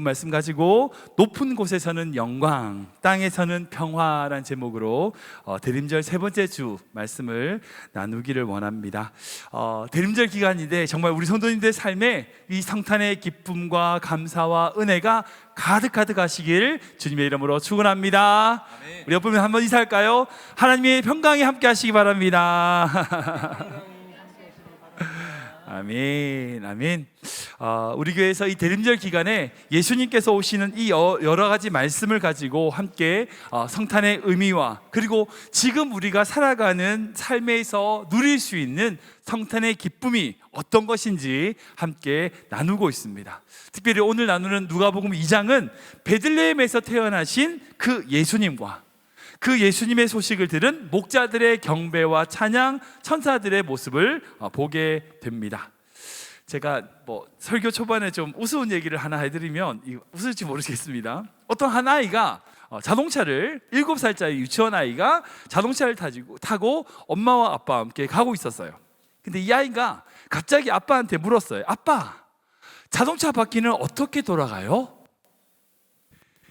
말씀 가지고 높은 곳에서는 영광, 땅에서는 평화라는 제목으로 대림절 세 번째 주 말씀을 나누기를 원합니다. 대림절 기간인데 정말 우리 성도님들 삶에 이 성탄의 기쁨과 감사와 은혜가 가득하시길 주님의 이름으로 축원합니다. 아멘. 우리 옆분에 한번 인사할까요? 하나님의 평강이 함께 하시기 바랍니다. 아멘, 아멘. 우리 교회에서 이 대림절 기간에 예수님께서 오시는 이 여러 가지 말씀을 가지고 함께 성탄의 의미와 그리고 지금 우리가 살아가는 삶에서 누릴 수 있는 성탄의 기쁨이 어떤 것인지 함께 나누고 있습니다. 특별히 오늘 나누는 누가복음 2장은 베들레헴에서 태어나신 그 예수님과 그 예수님의 소식을 들은 목자들의 경배와 찬양, 천사들의 모습을 보게 됩니다. 제가 설교 초반에 좀 우스운 얘기를 하나 해드리면 웃을지 모르겠습니다. 어떤 한 아이가 자동차를 7살짜리 유치원 아이가 자동차를 타고 엄마와 아빠와 함께 가고 있었어요. 근데 이 아이가 갑자기 아빠한테 물었어요. 아빠, 자동차 바퀴는 어떻게 돌아가요?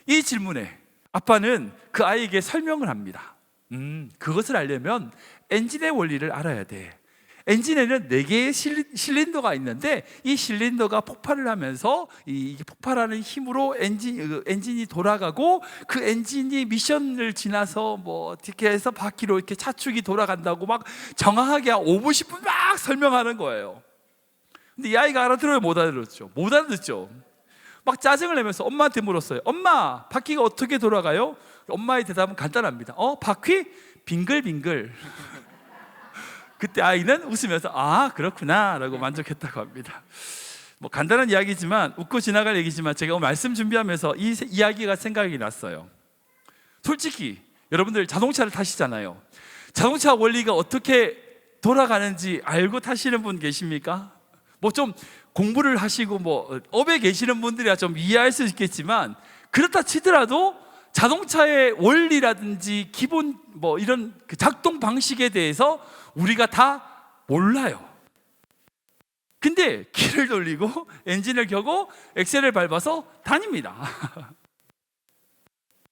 이 질문에 아빠는 그 아이에게 설명을 합니다. 그것을 알려면 엔진의 원리를 알아야 돼. 엔진에는 4개의 실린더가 있는데 이 실린더가 폭발을 하면서 이게 폭발하는 힘으로 엔진이 돌아가고 그 엔진이 미션을 지나서 어떻게 해서 바퀴로 이렇게 차축이 돌아간다고 막 정확하게 한 5분 10분 막 설명하는 거예요. 근데 이 아이가 알아들어요? 못 알아들었죠? 못 알아듣죠? 막 짜증을 내면서 엄마한테 물었어요. 엄마, 바퀴가 어떻게 돌아가요? 엄마의 대답은 간단합니다. 바퀴? 빙글빙글. 그때 아이는 웃으면서 그렇구나 라고 만족했다고 합니다. 간단한 이야기지만 웃고 지나갈 얘기지만 제가 오늘 말씀 준비하면서 이 이야기가 생각이 났어요. 솔직히 여러분들 자동차를 타시잖아요. 자동차 원리가 어떻게 돌아가는지 알고 타시는 분 계십니까? 좀 공부를 하시고 업에 계시는 분들이야 좀 이해할 수 있겠지만 그렇다 치더라도 자동차의 원리라든지 기본 이런 그 작동 방식에 대해서 우리가 다 몰라요. 근데 키를 돌리고 엔진을 켜고 엑셀을 밟아서 다닙니다.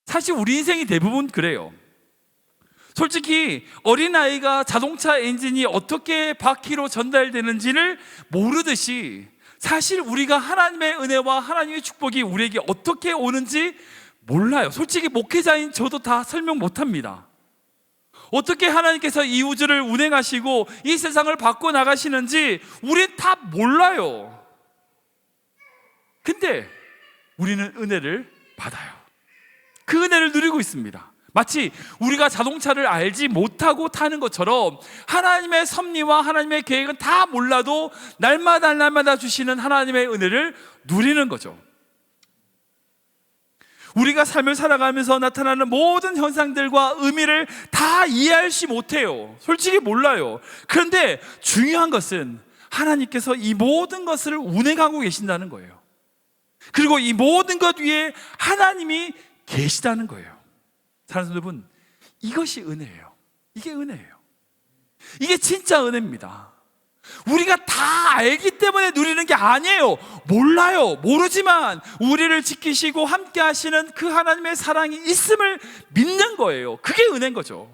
사실 우리 인생이 대부분 그래요. 솔직히 어린아이가 자동차 엔진이 어떻게 바퀴로 전달되는지를 모르듯이 사실 우리가 하나님의 은혜와 하나님의 축복이 우리에게 어떻게 오는지 몰라요. 솔직히 목회자인 저도 다 설명 못합니다. 어떻게 하나님께서 이 우주를 운행하시고 이 세상을 바꿔나가시는지 우린 다 몰라요. 근데 우리는 은혜를 받아요. 그 은혜를 누리고 있습니다. 마치 우리가 자동차를 알지 못하고 타는 것처럼 하나님의 섭리와 하나님의 계획은 다 몰라도 날마다 주시는 하나님의 은혜를 누리는 거죠. 우리가 삶을 살아가면서 나타나는 모든 현상들과 의미를 다 이해하지 못해요. 솔직히 몰라요. 그런데 중요한 것은 하나님께서 이 모든 것을 운행하고 계신다는 거예요. 그리고 이 모든 것 위에 하나님이 계시다는 거예요. 사랑하는 여러분, 이것이 은혜예요. 이게 은혜예요. 이게 진짜 은혜입니다. 우리가 다 알기 때문에 누리는 게 아니에요. 몰라요. 모르지만 우리를 지키시고 함께 하시는 그 하나님의 사랑이 있음을 믿는 거예요. 그게 은혜인 거죠.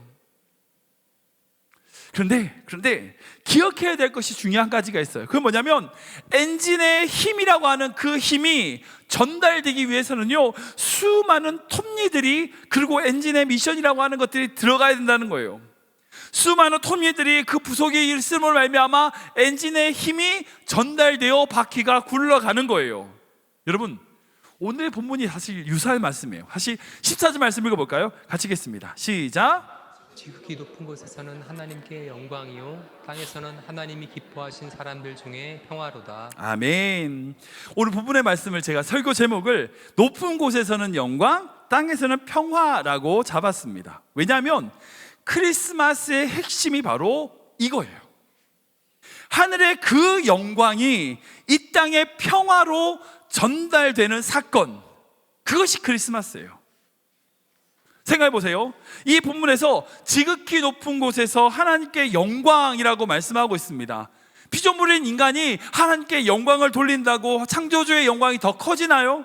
그런데 기억해야 될 것이 중요한 가지가 있어요. 그건 뭐냐면 엔진의 힘이라고 하는 그 힘이 전달되기 위해서는요 수많은 톱니들이 그리고 엔진의 미션이라고 하는 것들이 들어가야 된다는 거예요. 수많은 톱니들이 그 부속에 있음을 말미암아 엔진의 힘이 전달되어 바퀴가 굴러가는 거예요. 여러분, 오늘의 본문이 사실 유사한 말씀이에요. 다시 14절 말씀 읽어볼까요? 같이 읽겠습니다. 시작. 지극히 높은 곳에서는 하나님께 영광이요 땅에서는 하나님이 기뻐하신 사람들 중에 평화로다. 아멘. 오늘 부분의 말씀을 제가 설교 제목을 높은 곳에서는 영광, 땅에서는 평화라고 잡았습니다. 왜냐하면 크리스마스의 핵심이 바로 이거예요. 하늘의 그 영광이 이 땅의 평화로 전달되는 사건, 그것이 크리스마스예요. 생각해 보세요. 이 본문에서 지극히 높은 곳에서 하나님께 영광이라고 말씀하고 있습니다. 피조물인 인간이 하나님께 영광을 돌린다고 창조주의 영광이 더 커지나요?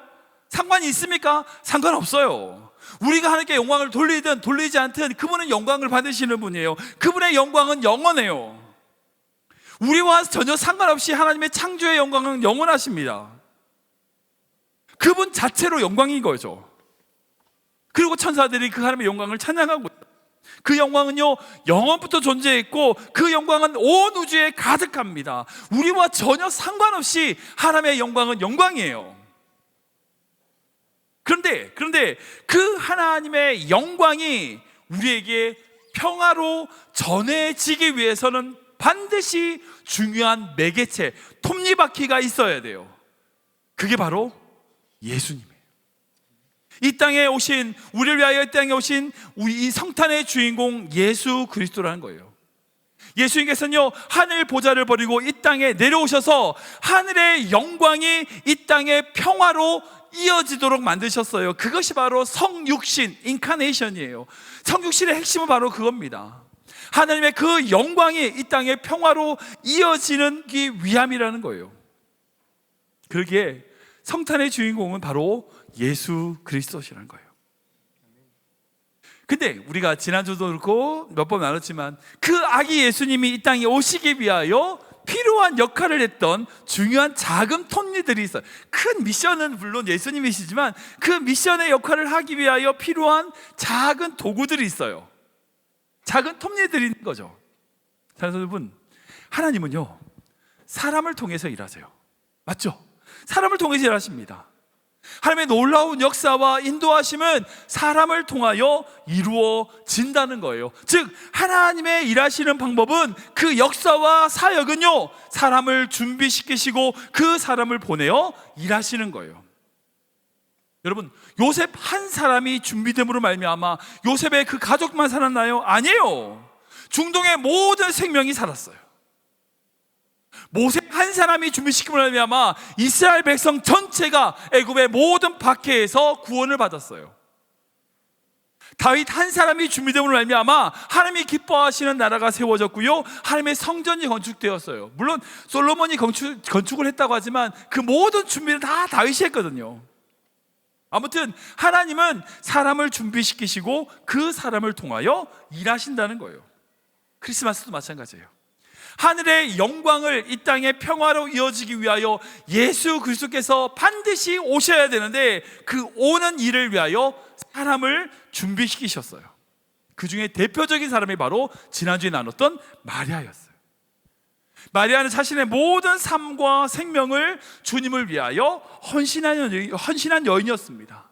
상관이 있습니까? 상관없어요. 우리가 하나님께 영광을 돌리든 돌리지 않든 그분은 영광을 받으시는 분이에요. 그분의 영광은 영원해요. 우리와 전혀 상관없이 하나님의 창조의 영광은 영원하십니다. 그분 자체로 영광인 거죠. 그리고 천사들이 그 하나님의 영광을 찬양하고, 그 영광은요 영원부터 존재했고 그 영광은 온 우주에 가득합니다. 우리와 전혀 상관없이 하나님의 영광은 영광이에요. 그런데 그 하나님의 영광이 우리에게 평화로 전해지기 위해서는 반드시 중요한 매개체, 톱니바퀴가 있어야 돼요. 그게 바로 예수님이에요. 이 땅에 오신, 우리를 위하여 이 땅에 오신 우리 이 성탄의 주인공 예수 그리스도라는 거예요. 예수님께서는요 하늘 보좌를 버리고 이 땅에 내려오셔서 하늘의 영광이 이 땅의 평화로 이어지도록 만드셨어요. 그것이 바로 성육신, 인카네이션이에요. 성육신의 핵심은 바로 그겁니다. 하나님의 그 영광이 이 땅의 평화로 이어지는 위함이라는 거예요. 그러기에 성탄의 주인공은 바로 예수 그리스도시라는 거예요. 근데 우리가 지난주도 그렇고 몇 번 나눴지만 그 아기 예수님이 이 땅에 오시기 위하여 필요한 역할을 했던 중요한 작은 톱니들이 있어요. 큰 미션은 물론 예수님이시지만 그 미션의 역할을 하기 위하여 필요한 작은 도구들이 있어요. 작은 톱니들이 있는 거죠. 사랑하는 여러분, 하나님은요 사람을 통해서 일하세요. 맞죠? 사람을 통해서 일하십니다. 하나님의 놀라운 역사와 인도하심은 사람을 통하여 이루어진다는 거예요. 즉 하나님의 일하시는 방법은, 그 역사와 사역은요 사람을 준비시키시고 그 사람을 보내어 일하시는 거예요. 여러분, 요셉 한 사람이 준비됨으로 말미암아 요셉의 그 가족만 살았나요? 아니에요. 중동의 모든 생명이 살았어요. 모세 한 사람이 준비시킴으로 말미암아 이스라엘 백성 전체가 애굽의 모든 박해에서 구원을 받았어요. 다윗 한 사람이 준비됨으로 말미암아 하나님이 기뻐하시는 나라가 세워졌고요, 하나님의 성전이 건축되었어요. 물론 솔로몬이 건축을 했다고 하지만 그 모든 준비를 다 다윗이 했거든요. 아무튼 하나님은 사람을 준비시키시고 그 사람을 통하여 일하신다는 거예요. 크리스마스도 마찬가지예요. 하늘의 영광을 이 땅의 평화로 이어지기 위하여 예수 그리스도께서 반드시 오셔야 되는데 그 오는 일을 위하여 사람을 준비시키셨어요. 그 중에 대표적인 사람이 바로 지난주에 나눴던 마리아였어요. 마리아는 자신의 모든 삶과 생명을 주님을 위하여 헌신한 여인이었습니다.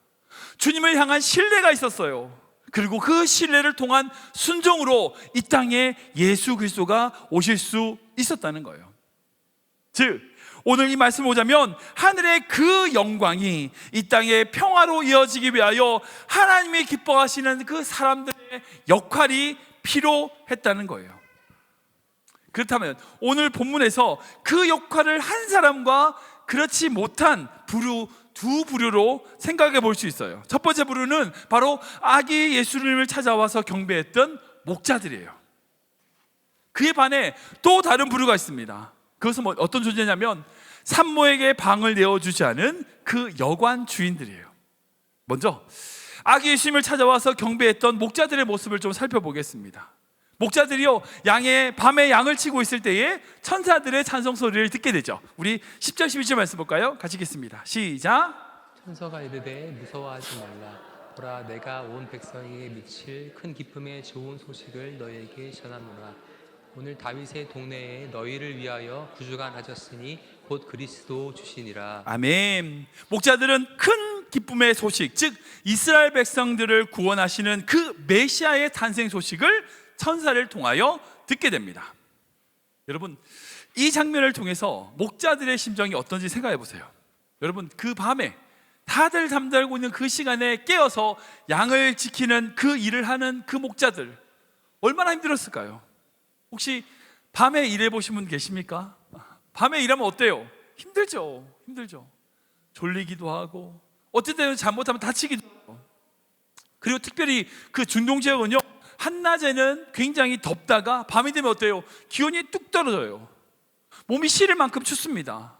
주님을 향한 신뢰가 있었어요. 그리고 그 신뢰를 통한 순종으로 이 땅에 예수 그리스도가 오실 수 있었다는 거예요. 즉 오늘 이 말씀을 보자면 하늘의 그 영광이 이 땅에 평화로 이어지기 위하여 하나님이 기뻐하시는 그 사람들의 역할이 필요했다는 거예요. 그렇다면 오늘 본문에서 그 역할을 한 사람과 그렇지 못한 두 부류로 생각해 볼 수 있어요. 첫 번째 부류는 바로 아기 예수님을 찾아와서 경배했던 목자들이에요. 그에 반해 또 다른 부류가 있습니다. 그것은 어떤 존재냐면 산모에게 방을 내어주지 않은 그 여관 주인들이에요. 먼저 아기 예수님을 찾아와서 경배했던 목자들의 모습을 좀 살펴보겠습니다. 목자들이요 밤에 양을 치고 있을 때에 천사들의 찬송 소리를 듣게 되죠. 우리 10절 11절 말씀 볼까요? 같이 읽겠습니다. 시작. 천사가 이르되 무서워하지 말라. 보라, 내가 온 백성에게 미칠 큰 기쁨의 좋은 소식을 너희에게 전하노라. 오늘 다윗의 동네에 너희를 위하여 구주가 나셨으니 곧 그리스도 주시니라. 아멘. 목자들은 큰 기쁨의 소식, 즉 이스라엘 백성들을 구원하시는 그 메시아의 탄생 소식을 천사를 통하여 듣게 됩니다. 여러분, 이 장면을 통해서 목자들의 심정이 어떤지 생각해 보세요. 여러분, 그 밤에 다들 잠들고 있는 그 시간에 깨어서 양을 지키는 그 일을 하는 그 목자들, 얼마나 힘들었을까요? 혹시 밤에 일해보신 분 계십니까? 밤에 일하면 어때요? 힘들죠. 졸리기도 하고 어떤 때는 잘못하면 다치기도 하고. 그리고 특별히 그 중동 지역은요 한낮에는 굉장히 덥다가 밤이 되면 어때요? 기온이 뚝 떨어져요. 몸이 시릴 만큼 춥습니다.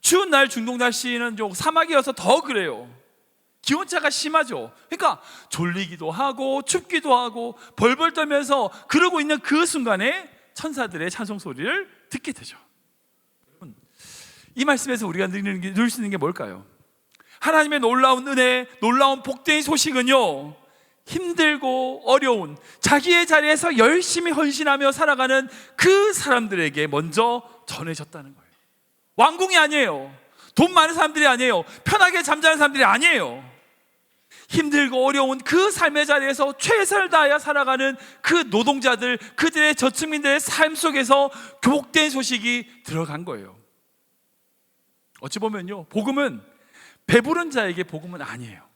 추운 날 중동 날씨는 좀 사막이어서 더 그래요. 기온차가 심하죠. 그러니까 졸리기도 하고 춥기도 하고 벌벌 떨면서 그러고 있는 그 순간에 천사들의 찬송 소리를 듣게 되죠. 이 말씀에서 우리가 누릴 수 있는 게 뭘까요? 하나님의 놀라운 은혜, 놀라운 복된 소식은요, 힘들고 어려운 자기의 자리에서 열심히 헌신하며 살아가는 그 사람들에게 먼저 전해졌다는 거예요. 왕궁이 아니에요. 돈 많은 사람들이 아니에요. 편하게 잠자는 사람들이 아니에요. 힘들고 어려운 그 삶의 자리에서 최선을 다하여 살아가는 그 노동자들, 그들의 저층민들의 삶 속에서 복된 소식이 들어간 거예요. 어찌 보면요, 복음은 배부른 자에게 복음은 아니에요.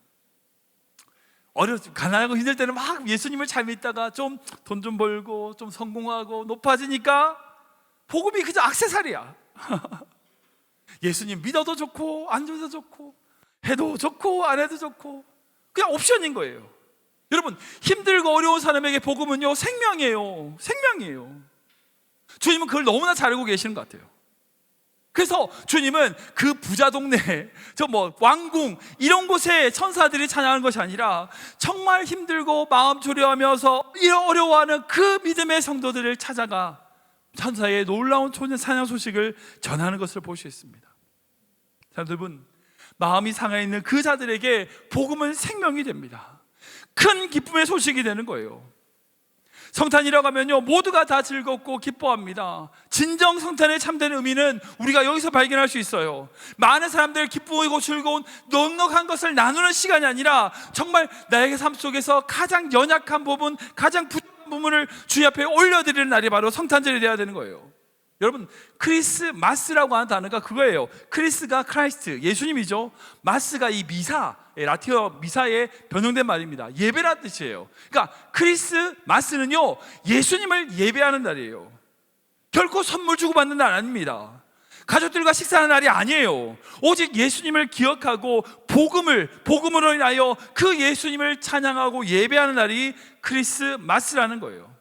가난하고 힘들 때는 막 예수님을 잘 믿다가 좀 돈 좀 벌고 좀 성공하고 높아지니까 복음이 그저 액세서리야. 예수님 믿어도 좋고 안 믿어도 좋고 해도 좋고 안 해도 좋고 그냥 옵션인 거예요. 여러분, 힘들고 어려운 사람에게 복음은요, 생명이에요. 생명이에요. 주님은 그걸 너무나 잘 알고 계시는 것 같아요. 그래서 주님은 그 부자 동네, 왕궁 이런 곳에 천사들이 찬양하는 것이 아니라 정말 힘들고 마음 졸여하면서 어려워하는 그 믿음의 성도들을 찾아가 천사의 놀라운 찬양 소식을 전하는 것을 볼 수 있습니다. 자, 여러분, 마음이 상해 있는 그 자들에게 복음은 생명이 됩니다. 큰 기쁨의 소식이 되는 거예요. 성탄이라고 하면요, 모두가 다 즐겁고 기뻐합니다. 진정 성탄의 참된 의미는 우리가 여기서 발견할 수 있어요. 많은 사람들 기쁘고 즐거운 넉넉한 것을 나누는 시간이 아니라 정말 나에게 삶 속에서 가장 연약한 부분, 가장 부족한 부분을 주님 앞에 올려드리는 날이 바로 성탄절이 되어야 되는 거예요. 여러분, 크리스마스라고 하는 단어가 그거예요. 크리스가 크라이스트, 예수님이죠. 마스가 이 미사, 라틴어 미사에 변형된 말입니다. 예배라는 뜻이에요. 그러니까 크리스마스는요, 예수님을 예배하는 날이에요. 결코 선물 주고받는 날 아닙니다. 가족들과 식사하는 날이 아니에요. 오직 예수님을 기억하고 복음으로 인하여 그 예수님을 찬양하고 예배하는 날이 크리스마스라는 거예요.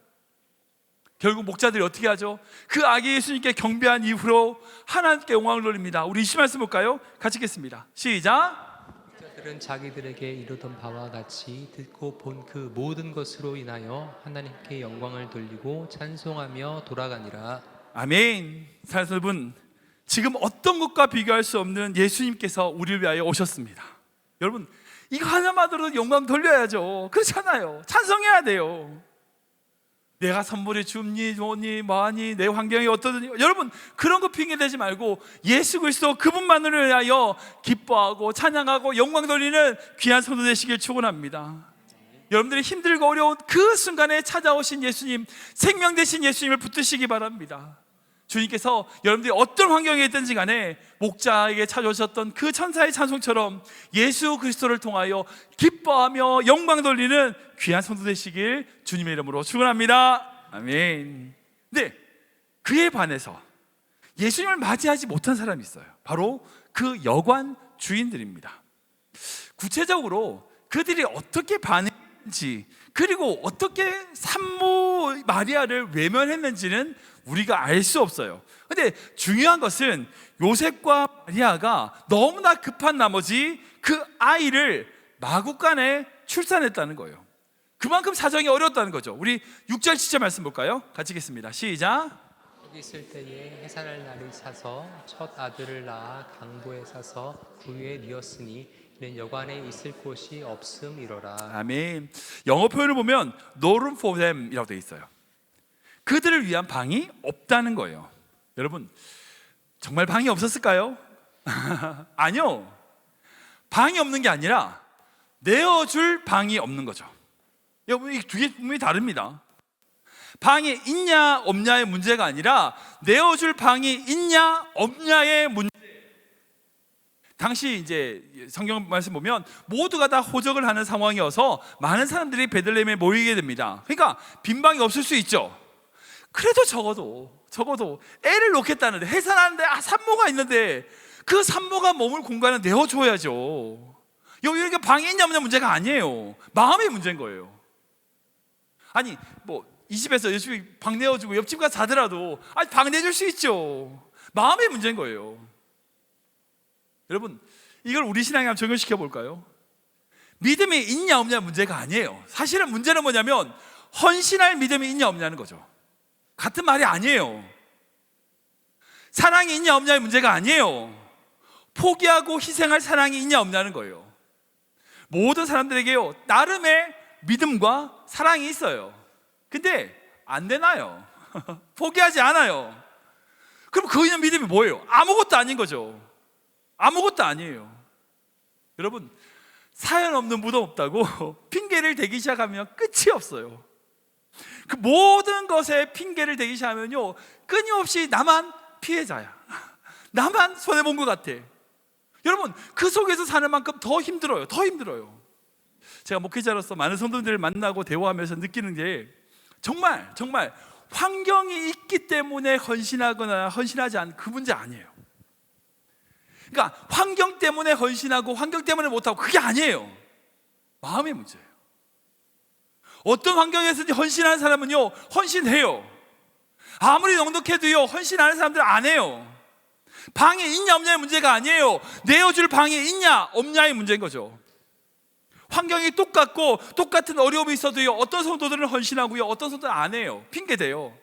결국 목자들이 어떻게 하죠? 그 아기 예수님께 경배한 이후로 하나님께 영광을 돌립니다. 우리 20말씀 볼까요? 같이 읽겠습니다. 시작. 목자들은 자기들에게 이르던 바와 같이 듣고 본 그 모든 것으로 인하여 하나님께 영광을 돌리고 찬송하며 돌아가니라. 아멘. 사랑하는 여러분, 지금 어떤 것과 비교할 수 없는 예수님께서 우리를 위하여 오셨습니다. 여러분, 이거 하나만으로도 영광 돌려야죠. 그렇잖아요. 찬송해야 돼요. 내가 선물이 줍니 뭐니 내 환경이 어떠더니, 여러분 그런 거 핑계대지 말고 예수 그리스도 그분만으로 인하여 기뻐하고 찬양하고 영광 돌리는 귀한 성도 되시길 축원합니다. 여러분들이 힘들고 어려운 그 순간에 찾아오신 예수님, 생명 되신 예수님을 붙드시기 바랍니다. 주님께서 여러분들이 어떤 환경에 있든지 간에 목자에게 찾아오셨던 그 천사의 찬송처럼 예수 그리스도를 통하여 기뻐하며 영광 돌리는 귀한 성도 되시길 주님의 이름으로 축원합니다. 아멘. 네, 그에 반해서 예수님을 맞이하지 못한 사람이 있어요. 바로 그 여관 주인들입니다. 구체적으로 그들이 어떻게 반응했는지, 그리고 어떻게 산모 마리아를 외면했는지는 우리가 알 수 없어요. 근데 중요한 것은 요셉과 마리아가 너무나 급한 나머지 그 아이를 마구간에 출산했다는 거예요. 그만큼 사정이 어려웠다는 거죠. 우리 6절 7절 말씀 볼까요? 같이 읽겠습니다. 시작. 여기 있을 때에 해산할 날이 차서 첫 아들을 낳아 강보에 사서 구유에 뉘었으니 이는 여관에 있을 곳이 없음이로라. 아멘. 영어 표현을 보면 no room for them이라고 되어 있어요. 그들을 위한 방이 없다는 거예요. 여러분, 정말 방이 없었을까요? 아니요. 방이 없는 게 아니라 내어줄 방이 없는 거죠. 여러분, 이 두 개 분명히 다릅니다. 방이 있냐 없냐의 문제가 아니라 내어줄 방이 있냐 없냐의 문제. 당시 이제 성경 말씀 보면 모두가 다 호적을 하는 상황이어서 많은 사람들이 베들레헴에 모이게 됩니다. 그러니까 빈 방이 없을 수 있죠. 그래도 적어도 애를 놓겠다는데, 해산하는데 산모가 있는데 그 산모가 머물 공간을 내어줘야죠. 여기 방이 있냐 없냐 문제가 아니에요. 마음의 문제인 거예요. 아니 이 집에서 옆집이 방 내어주고 옆집 가서 자더라도 방 내줄 수 있죠. 마음의 문제인 거예요. 여러분, 이걸 우리 신앙에 한번 적용시켜 볼까요? 믿음이 있냐 없냐 문제가 아니에요. 사실은 문제는 뭐냐면 헌신할 믿음이 있냐 없냐는 거죠. 같은 말이 아니에요. 사랑이 있냐 없냐의 문제가 아니에요. 포기하고 희생할 사랑이 있냐 없냐는 거예요. 모든 사람들에게요, 나름의 믿음과 사랑이 있어요. 근데 안 되나요? 포기하지 않아요. 그럼 그 있는 믿음이 뭐예요? 아무것도 아닌 거죠. 아무것도 아니에요. 여러분, 사연 없는 무덤 없다고 핑계를 대기 시작하면 끝이 없어요. 그 모든 것에 핑계를 대기 시작하면요, 끊임없이 나만 피해자야. 나만 손해본 것 같아. 여러분, 그 속에서 사는 만큼 더 힘들어요. 더 힘들어요. 제가 목회자로서 많은 성도들을 만나고 대화하면서 느끼는 게 정말 환경이 있기 때문에 헌신하거나 헌신하지 않은 그 문제 아니에요. 그러니까 환경 때문에 헌신하고 환경 때문에 못하고 그게 아니에요. 마음의 문제예요. 어떤 환경에서든지 헌신하는 사람은요, 헌신해요. 아무리 넉넉해도요, 헌신하는 사람들은 안 해요. 방에 있냐 없냐의 문제가 아니에요. 내어줄 방에 있냐 없냐의 문제인 거죠. 환경이 똑같고 똑같은 어려움이 있어도요, 어떤 성도들은 헌신하고요, 어떤 성도들은 안 해요. 핑계대요.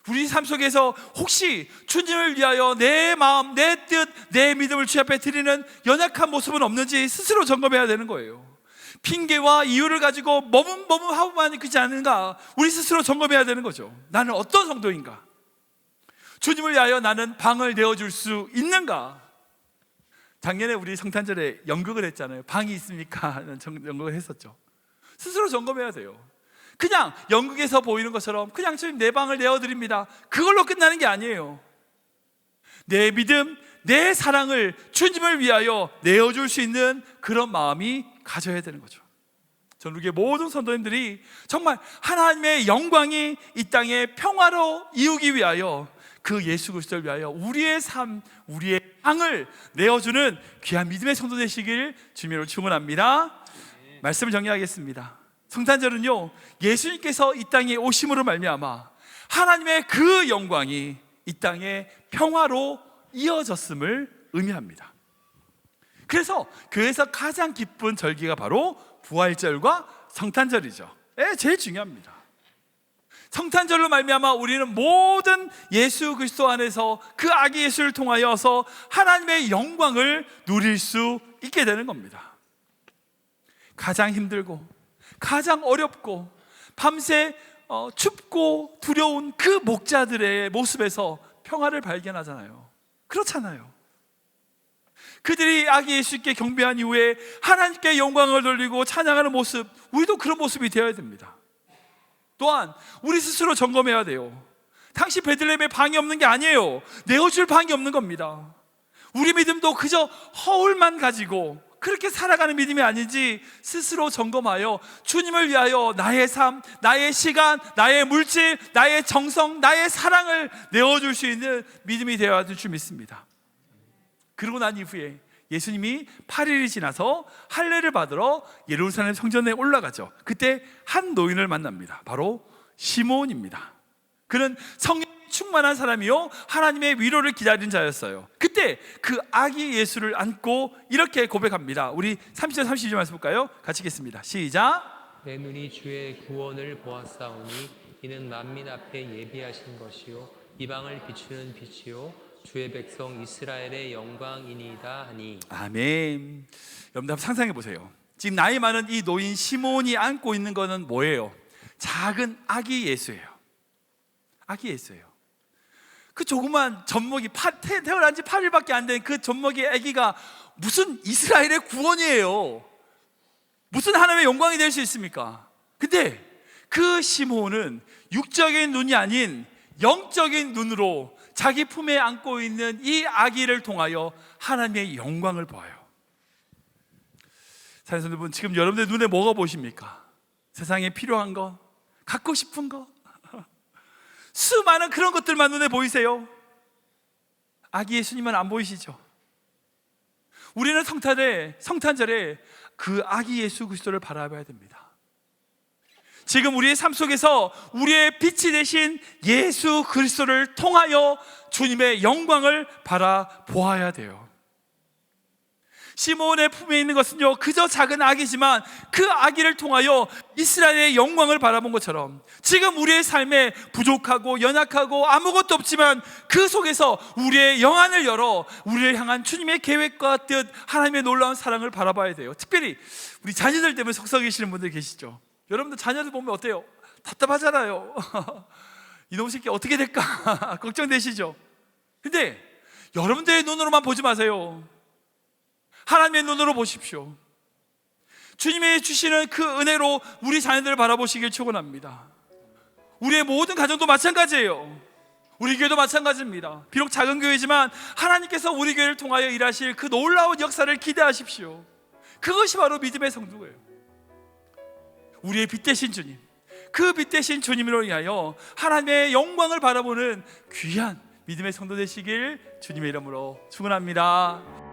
우리 삶 속에서 혹시 주님을 위하여 내 마음, 내 뜻, 내 믿음을 주 앞에 드리는 연약한 모습은 없는지 스스로 점검해야 되는 거예요. 핑계와 이유를 가지고 머뭇머뭇하고만 그지 않은가, 우리 스스로 점검해야 되는 거죠. 나는 어떤 성도인가? 주님을 위하여 나는 방을 내어줄 수 있는가? 작년에 우리 성탄절에 연극을 했잖아요. 방이 있습니까? 하는 연극을 했었죠. 스스로 점검해야 돼요. 그냥 연극에서 보이는 것처럼 그냥 주님 내 방을 내어드립니다, 그걸로 끝나는 게 아니에요. 내 믿음, 내 사랑을 주님을 위하여 내어줄 수 있는 그런 마음이 가져야 되는 거죠. 전국의 모든 성도님들이 정말 하나님의 영광이 이 땅에 평화로 이루기 위하여, 그 예수 그리스도를 위하여 우리의 삶, 우리의 방을 내어주는 귀한 믿음의 성도 되시길 주님으로 축원합니다. 말씀을 정리하겠습니다. 성탄절은요, 예수님께서 이 땅에 오심으로 말미암아 하나님의 그 영광이 이 땅에 평화로 이어졌음을 의미합니다. 그래서 교회에서 가장 기쁜 절기가 바로 부활절과 성탄절이죠. 제일 중요합니다. 성탄절로 말미암아 우리는 모든 예수 그리스도 안에서 그 아기 예수를 통하여서 하나님의 영광을 누릴 수 있게 되는 겁니다. 가장 힘들고 가장 어렵고 밤새 춥고 두려운 그 목자들의 모습에서 평화를 발견하잖아요. 그렇잖아요. 그들이 아기 예수께 경배한 이후에 하나님께 영광을 돌리고 찬양하는 모습, 우리도 그런 모습이 되어야 됩니다. 또한 우리 스스로 점검해야 돼요. 당시 베들레헴에 방이 없는 게 아니에요. 내어줄 방이 없는 겁니다. 우리 믿음도 그저 허울만 가지고 그렇게 살아가는 믿음이 아닌지 스스로 점검하여 주님을 위하여 나의 삶, 나의 시간, 나의 물질, 나의 정성, 나의 사랑을 내어줄 수 있는 믿음이 되어야 될 줄 믿습니다. 그러고 난 이후에 예수님이 8일이 지나서 할례를 받으러 예루살렘 성전에 올라가죠. 그때 한 노인을 만납니다. 바로 시몬입니다. 그는 성령이 충만한 사람이요, 하나님의 위로를 기다린 자였어요. 그때 그 아기 예수를 안고 이렇게 고백합니다. 우리 30절 32절 말씀 볼까요? 같이 읽겠습니다. 시작. 내 눈이 주의 구원을 보았사오니 이는 만민 앞에 예비하신 것이요 이방을 비추는 빛이요 주의 백성 이스라엘의 영광이니이다 하니. 아멘. 여러분들 한번 상상해 보세요. 지금 나이 많은 이 노인 시몬이 안고 있는 것은 뭐예요? 작은 아기 예수예요. 아기 예수예요. 그 조그만 젖먹이, 태어난 지 8일밖에 안 된 그 젖먹이 아기가 무슨 이스라엘의 구원이에요. 무슨 하나님의 영광이 될 수 있습니까? 근데 그 시몬은 육적인 눈이 아닌 영적인 눈으로 자기 품에 안고 있는 이 아기를 통하여 하나님의 영광을 보아요. 사랑하는 여러분, 지금 여러분들 눈에 뭐가 보십니까? 세상에 필요한 거, 갖고 싶은 거, 수많은 그런 것들만 눈에 보이세요? 아기 예수님은 안 보이시죠? 우리는 성탄절에 그 아기 예수 그리스도를 바라봐야 됩니다. 지금 우리의 삶 속에서 우리의 빛이 되신 예수 그리스도를 통하여 주님의 영광을 바라보아야 돼요. 시몬의 품에 있는 것은요 그저 작은 아기지만 그 아기를 통하여 이스라엘의 영광을 바라본 것처럼 지금 우리의 삶에 부족하고 연약하고 아무것도 없지만 그 속에서 우리의 영안을 열어 우리를 향한 주님의 계획과 뜻, 하나님의 놀라운 사랑을 바라봐야 돼요. 특별히 우리 자녀들 때문에 속썩이시는 분들 계시죠. 여러분들 자녀들 보면 어때요? 답답하잖아요. 이놈 새끼 어떻게 될까 걱정되시죠? 근데 여러분들의 눈으로만 보지 마세요. 하나님의 눈으로 보십시오. 주님이 주시는 그 은혜로 우리 자녀들을 바라보시길 축원합니다. 우리의 모든 가정도 마찬가지예요. 우리 교회도 마찬가지입니다. 비록 작은 교회지만 하나님께서 우리 교회를 통하여 일하실 그 놀라운 역사를 기대하십시오. 그것이 바로 믿음의 성도예요. 우리의 빛 되신 주님, 그 빛 되신 주님으로 인하여 하나님의 영광을 바라보는 귀한 믿음의 성도 되시길 주님의 이름으로 축원합니다.